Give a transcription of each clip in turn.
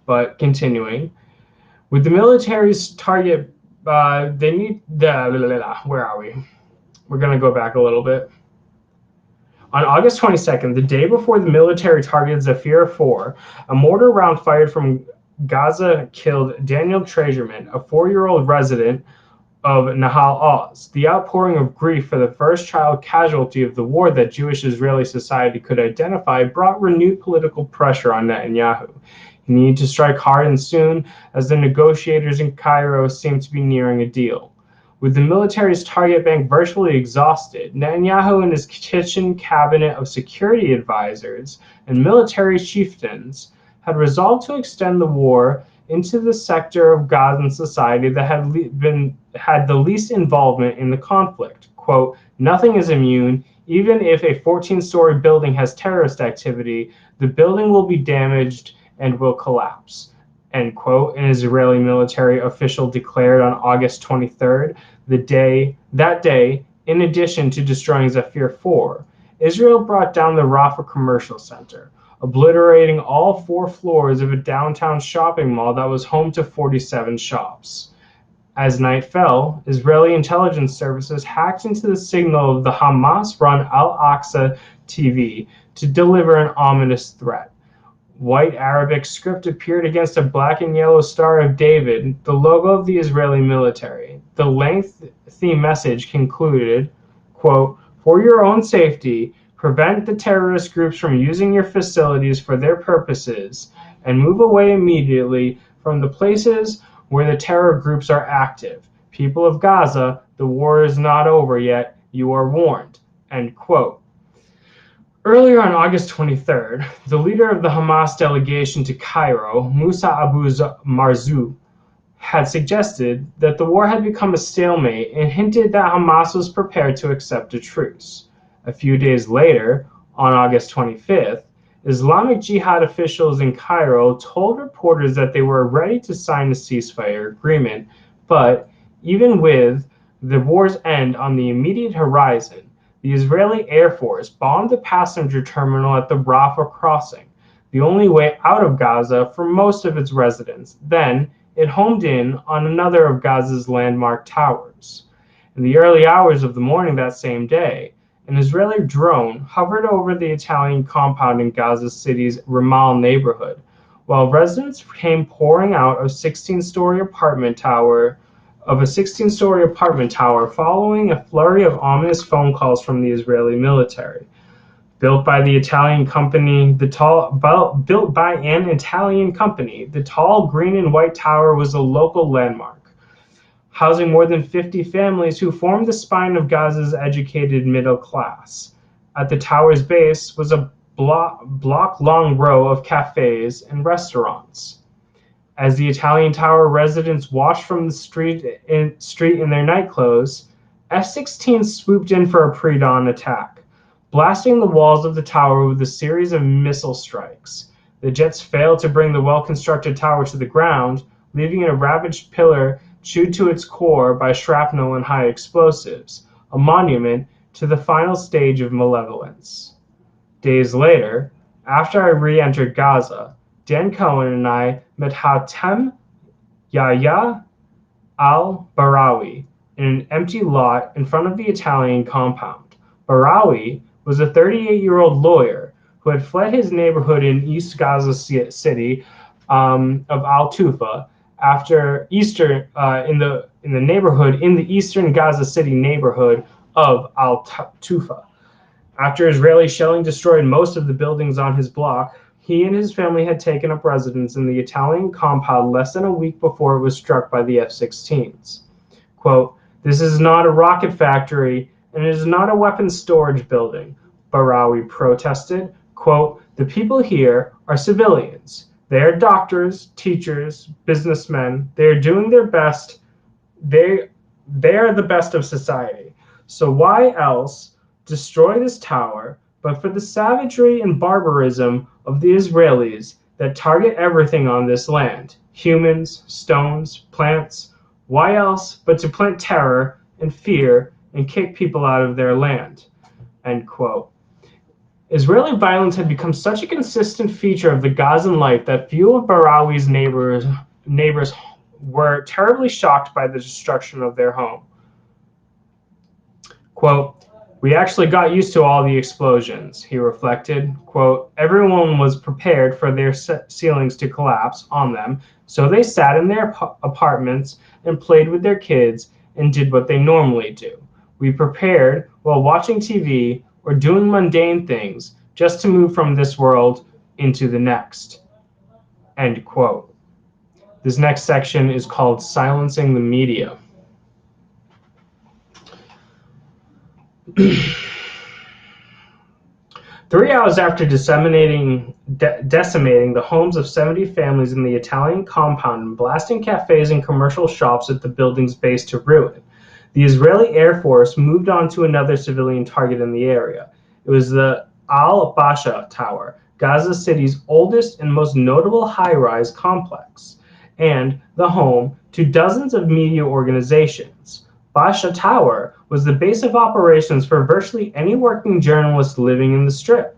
But continuing, with the military's target, they need the. Where are we? We're going to go back a little bit. On August 22nd, the day before the military targeted Zafir 4, a mortar round fired from Gaza killed Daniel Treasureman, a 4-year-old resident of Nahal Oz. The outpouring of grief for the first child casualty of the war that Jewish-Israeli society could identify brought renewed political pressure on Netanyahu. He needed to strike hard and soon, as the negotiators in Cairo seemed to be nearing a deal. With the military's target bank virtually exhausted, Netanyahu and his kitchen cabinet of security advisors and military chieftains had resolved to extend the war into the sector of Gazan society that had the least involvement in the conflict. Quote, nothing is immune. Even if a 14-story building has terrorist activity, the building will be damaged and will collapse. End quote, an Israeli military official declared on August 23rd. That day, in addition to destroying Zafir 4, Israel brought down the Rafah Commercial Center, obliterating all 4 floors of a downtown shopping mall that was home to 47 shops. As night fell, Israeli intelligence services hacked into the signal of the Hamas-run Al-Aqsa TV to deliver an ominous threat. White Arabic script appeared against a black and yellow Star of David, the logo of the Israeli military. The lengthy message concluded, quote, for your own safety, prevent the terrorist groups from using your facilities for their purposes, and move away immediately from the places where the terror groups are active. People of Gaza, the war is not over yet. You are warned. End quote. Earlier on August 23rd, the leader of the Hamas delegation to Cairo, Musa Abu Marzouk, had suggested that the war had become a stalemate and hinted that Hamas was prepared to accept a truce. A few days later, on August 25th, Islamic Jihad officials in Cairo told reporters that they were ready to sign a ceasefire agreement, but even with the war's end on the immediate horizon, the Israeli Air Force bombed the passenger terminal at the Rafah crossing, the only way out of Gaza for most of its residents. Then, it homed in on another of Gaza's landmark towers. In the early hours of the morning that same day, an Israeli drone hovered over the Italian compound in Gaza City's Ramal neighborhood, while residents came pouring out of a 16-story apartment tower following a flurry of ominous phone calls from the Israeli military. Built by an Italian company, the tall green and white tower was a local landmark, housing more than 50 families who formed the spine of Gaza's educated middle class. At the tower's base was a block-long row of cafes and restaurants. As the Italian tower residents watched from the street in their night clothes, F-16s swooped in for a pre-dawn attack, blasting the walls of the tower with a series of missile strikes. The jets failed to bring the well-constructed tower to the ground, leaving it a ravaged pillar chewed to its core by shrapnel and high explosives, a monument to the final stage of malevolence. Days later, after I re-entered Gaza, Dan Cohen and I met Hatem Yahya al-Barawi in an empty lot in front of the Italian compound. Barawi was a 38-year-old lawyer who had fled his neighborhood in East Gaza City of Al-Tufa after Easter in the eastern Gaza City neighborhood of Al-Tufa. After Israeli shelling destroyed most of the buildings on his block, he and his family had taken up residence in the Italian compound less than a week before it was struck by the F-16s. Quote, this is not a rocket factory, and it is not a weapons storage building, Barawi protested. Quote, the people here are civilians. They are doctors, teachers, businessmen. They are doing their best. They are the best of society. So why else destroy this tower but for the savagery and barbarism of the Israelis that target everything on this land, humans, stones, plants? Why else but to plant terror and fear and kick people out of their land? End quote. Israeli violence had become such a consistent feature of the Gazan life that few of Barawi's neighbors were terribly shocked by the destruction of their home. Quote, "We actually got used to all the explosions," he reflected. Quote, "Everyone was prepared for their ceilings to collapse on them, so they sat in their apartments and played with their kids and did what they normally do. We prepared while watching TV or doing mundane things just to move from this world into the next." End quote. This next section is called Silencing the Media. 3 hours after decimating the homes of 70 families in the Italian compound and blasting cafes and commercial shops at the building's base to ruin, the Israeli Air Force moved on to another civilian target in the area. It was the Al-Basha Tower, Gaza City's oldest and most notable high-rise complex, and the home to dozens of media organizations. Basha Tower was the base of operations for virtually any working journalist living in the Strip.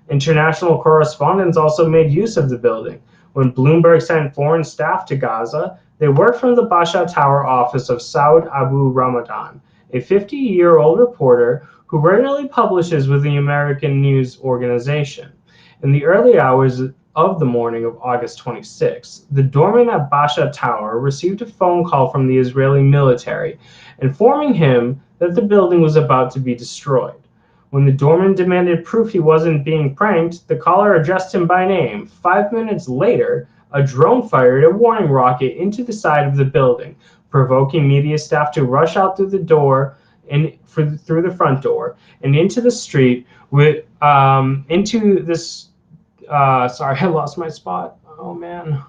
International correspondents also made use of the building. When Bloomberg sent foreign staff to Gaza, they worked from the Basha Tower office of Saud Abu Ramadan, a 50-year-old reporter who regularly publishes with the American news organization. In the early hours of the morning of August 26, the doorman at Basha Tower received a phone call from the Israeli military, informing him that the building was about to be destroyed. When the doorman demanded proof he wasn't being pranked, the caller addressed him by name. 5 minutes later, a drone fired a warning rocket into the side of the building, provoking media staff to rush out through the door and through the front door and into the street with into this. Sorry, I lost my spot. Oh man.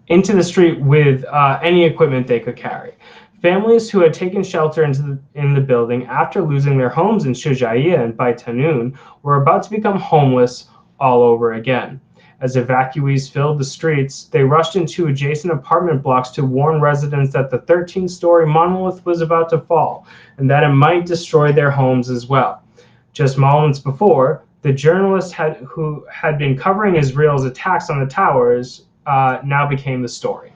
Into the street with any equipment they could carry. Families who had taken shelter in the building after losing their homes in Shujaiya and Beit Hanun were about to become homeless all over again. As evacuees filled the streets, they rushed into adjacent apartment blocks to warn residents that the 13-story monolith was about to fall and that it might destroy their homes as well. Just moments before, the journalist who had been covering Israel's attacks on the towers now became the story.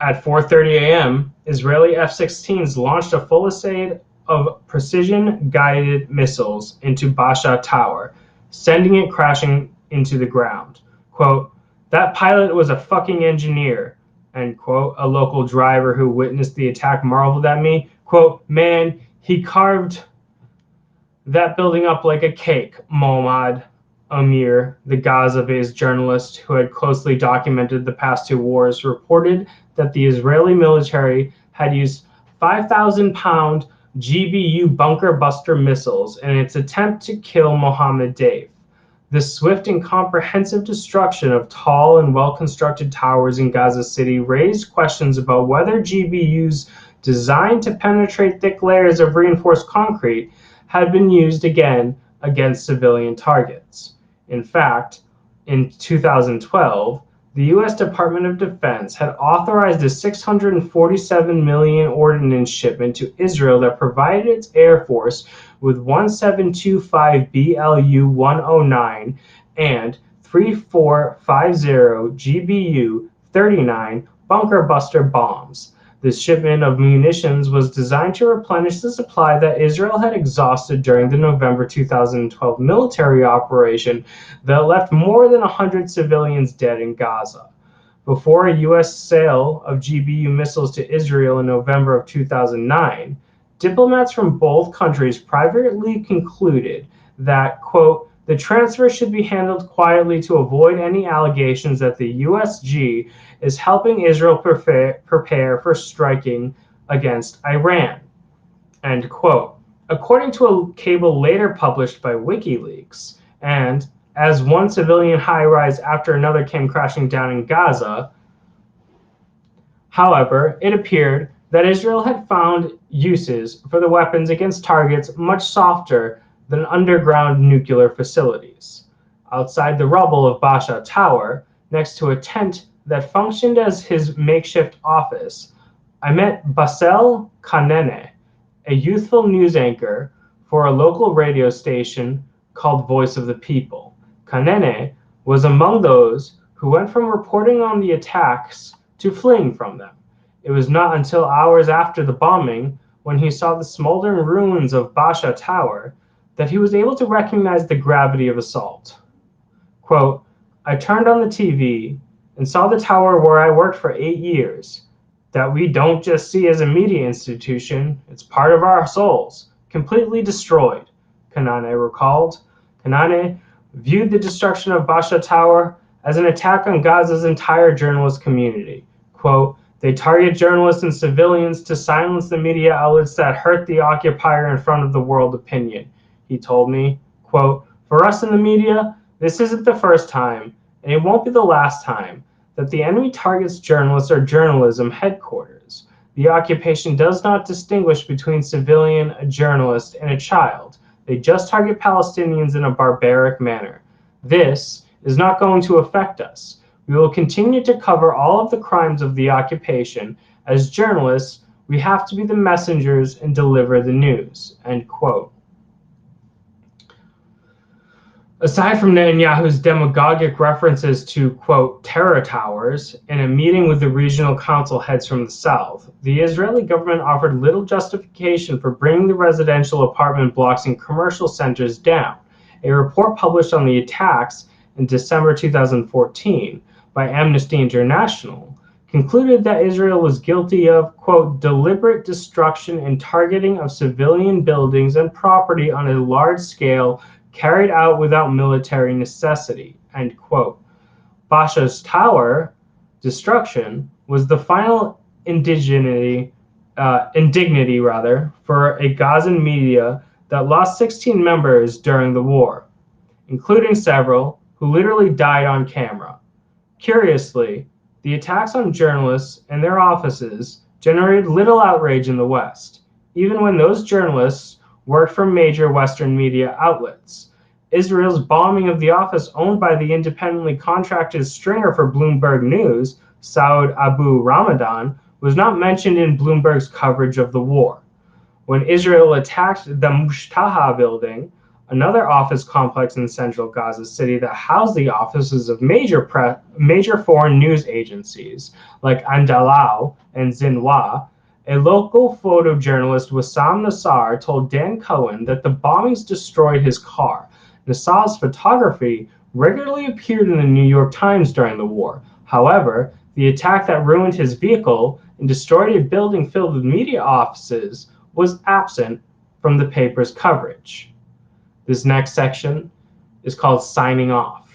At 4:30 a.m., Israeli F-16s launched a fusillade of precision-guided missiles into Basha Tower, sending it crashing into the ground. Quote, "That pilot was a fucking engineer," end quote. A local driver who witnessed the attack marveled at me. Quote, "Man, he carved that building up like a cake." Mohammad Amir, the Gaza-based journalist who had closely documented the past two wars, reported that the Israeli military had used 5,000-pound GBU bunker buster missiles in its attempt to kill Mohammed Dave. This swift and comprehensive destruction of tall and well-constructed towers in Gaza City raised questions about whether GBUs designed to penetrate thick layers of reinforced concrete had been used again against civilian targets. In fact, in 2012, the U.S. Department of Defense had authorized a $647 million ordnance shipment to Israel that provided its Air Force with 1725 BLU-109 and 3450 GBU-39 bunker buster bombs. This shipment of munitions was designed to replenish the supply that Israel had exhausted during the November 2012 military operation that left more than 100 civilians dead in Gaza. Before a U.S. sale of GBU missiles to Israel in November of 2009, diplomats from both countries privately concluded that, quote, "the transfer should be handled quietly to avoid any allegations that the USG is helping Israel prepare for striking against Iran," end quote. According to a cable later published by WikiLeaks, and as one civilian high-rise after another came crashing down in Gaza, however, it appeared that Israel had found uses for the weapons against targets much softer than underground nuclear facilities. Outside the rubble of Basha Tower, next to a tent that functioned as his makeshift office, I met Basel Kanene, a youthful news anchor for a local radio station called Voice of the People. Kanene was among those who went from reporting on the attacks to fleeing from them. It was not until hours after the bombing, when he saw the smoldering ruins of Basha Tower, that he was able to recognize the gravity of assault. Quote, I turned on the TV and saw the tower where I worked for 8 years, that we don't just see as a media institution, it's part of our souls, completely destroyed, Kanane recalled. Kanane viewed the destruction of Basha Tower as an attack on Gaza's entire journalist community. Quote, they target journalists and civilians to silence the media outlets that hurt the occupier in front of the world opinion, he told me. Quote, for us in the media, this isn't the first time, and it won't be the last time, that the enemy targets journalists or journalism headquarters. The occupation does not distinguish between civilian, a journalist, and a child. They just target Palestinians in a barbaric manner. This is not going to affect us. We will continue to cover all of the crimes of the occupation. As journalists, we have to be the messengers and deliver the news, end quote. Aside from Netanyahu's demagogic references to, quote, terror towers in a meeting with the regional council heads from the south, the Israeli government offered little justification for bringing the residential apartment blocks and commercial centers down. A report published on the attacks in December 2014 by Amnesty International concluded that Israel was guilty of, quote, deliberate destruction and targeting of civilian buildings and property on a large scale carried out without military necessity, end quote. Basha's tower destruction was the final indignity for a Gazan media that lost 16 members during the war, including several who literally died on camera. Curiously, the attacks on journalists and their offices generated little outrage in the West, even when those journalists worked for major Western media outlets. Israel's bombing of the office owned by the independently contracted stringer for Bloomberg News, Saud Abu Ramadan, was not mentioned in Bloomberg's coverage of the war. When Israel attacked the Mushtaha building, another office complex in central Gaza City that housed the offices of major foreign news agencies like Andalau and Xinhua, a local photojournalist, Wissam Nassar, told Dan Cohen that the bombings destroyed his car. Nassar's photography regularly appeared in the New York Times during the war. However, the attack that ruined his vehicle and destroyed a building filled with media offices was absent from the paper's coverage. This next section is called Signing Off.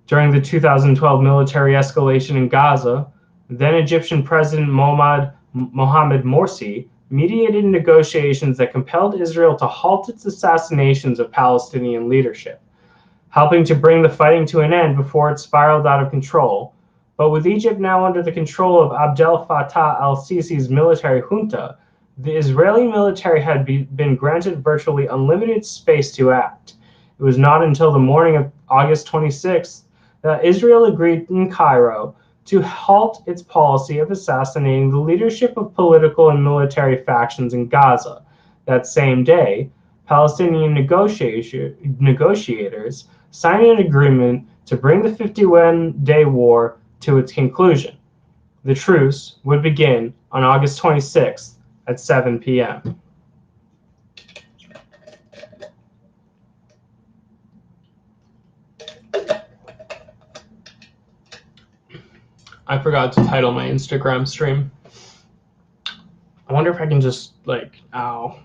During the 2012 military escalation in Gaza, then Egyptian President Mohamed Morsi mediated negotiations that compelled Israel to halt its assassinations of Palestinian leadership, helping to bring the fighting to an end before it spiraled out of control. But with Egypt now under the control of Abdel Fattah al-Sisi's military junta, the Israeli military had been granted virtually unlimited space to act. It was not until the morning of August 26th that Israel agreed in Cairo to halt its policy of assassinating the leadership of political and military factions in Gaza. That same day, Palestinian negotiators signed an agreement to bring the 51-day war to its conclusion. The truce would begin on August 26th at 7 p.m. I forgot to title my Instagram stream. I wonder if I can just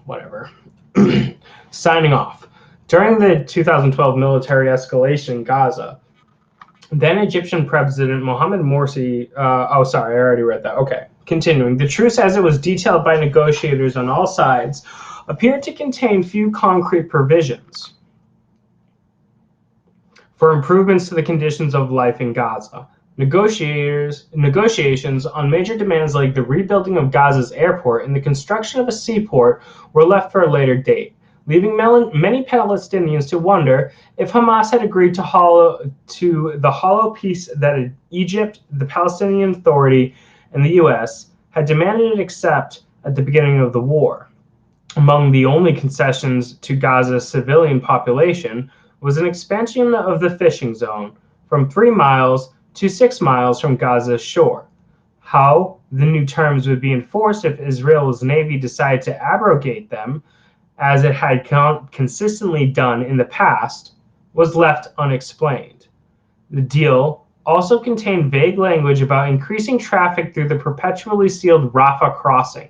whatever. Signing off. During the 2012 military escalation in Gaza, then Egyptian President Mohamed Morsi, I already read that. Okay, continuing. The truce as it was detailed by negotiators on all sides appeared to contain few concrete provisions for improvements to the conditions of life in Gaza. Negotiations on major demands like the rebuilding of Gaza's airport and the construction of a seaport were left for a later date, leaving many Palestinians to wonder if Hamas had agreed to the hollow peace that Egypt, the Palestinian Authority, and the U.S. had demanded it accept at the beginning of the war. Among the only concessions to Gaza's civilian population was an expansion of the fishing zone from 3 miles to 6 miles from Gaza's shore. How the new terms would be enforced if Israel's navy decided to abrogate them, as it had consistently done in the past, was left unexplained. The deal also contained vague language about increasing traffic through the perpetually sealed Rafah crossing,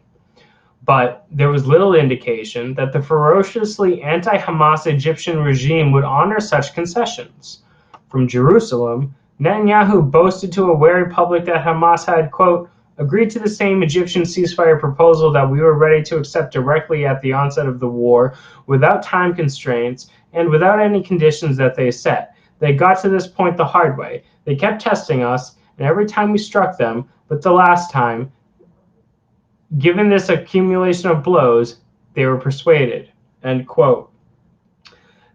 but there was little indication that the ferociously anti-Hamas Egyptian regime would honor such concessions. From Jerusalem, Netanyahu boasted to a wary public that Hamas had, quote, agreed to the same Egyptian ceasefire proposal that we were ready to accept directly at the onset of the war, without time constraints and without any conditions that they set. They got to this point the hard way. They kept testing us, and every time we struck them, but the last time, given this accumulation of blows, they were persuaded, end quote.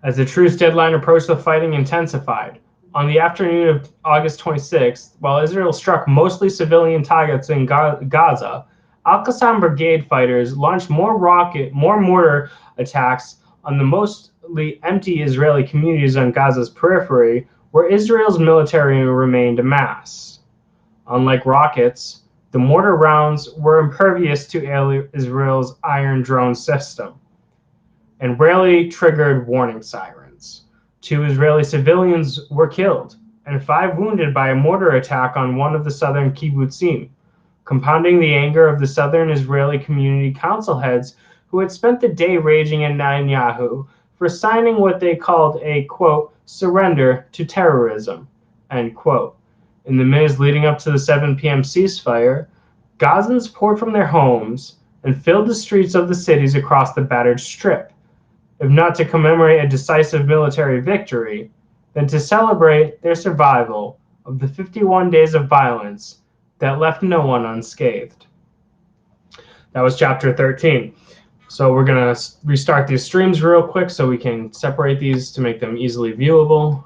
As the truce deadline approached, the fighting intensified. On the afternoon of August 26th, while Israel struck mostly civilian targets in Gaza, Al-Qassam Brigade fighters launched more mortar attacks on the mostly empty Israeli communities on Gaza's periphery, where Israel's military remained amassed. Unlike rockets, the mortar rounds were impervious to Israel's Iron Drone system and rarely triggered warning sirens. 2 Israeli civilians were killed and 5 wounded by a mortar attack on one of the southern kibbutzim, compounding the anger of the southern Israeli community council heads who had spent the day raging at Netanyahu for signing what they called a, quote, surrender to terrorism, end quote. In the minutes leading up to the 7 p.m. ceasefire, Gazans poured from their homes and filled the streets of the cities across the battered strip, if not to commemorate a decisive military victory, then to celebrate their survival of the 51 days of violence that left no one unscathed. That was chapter 13. So we're going to restart these streams real quick so we can separate these to make them easily viewable.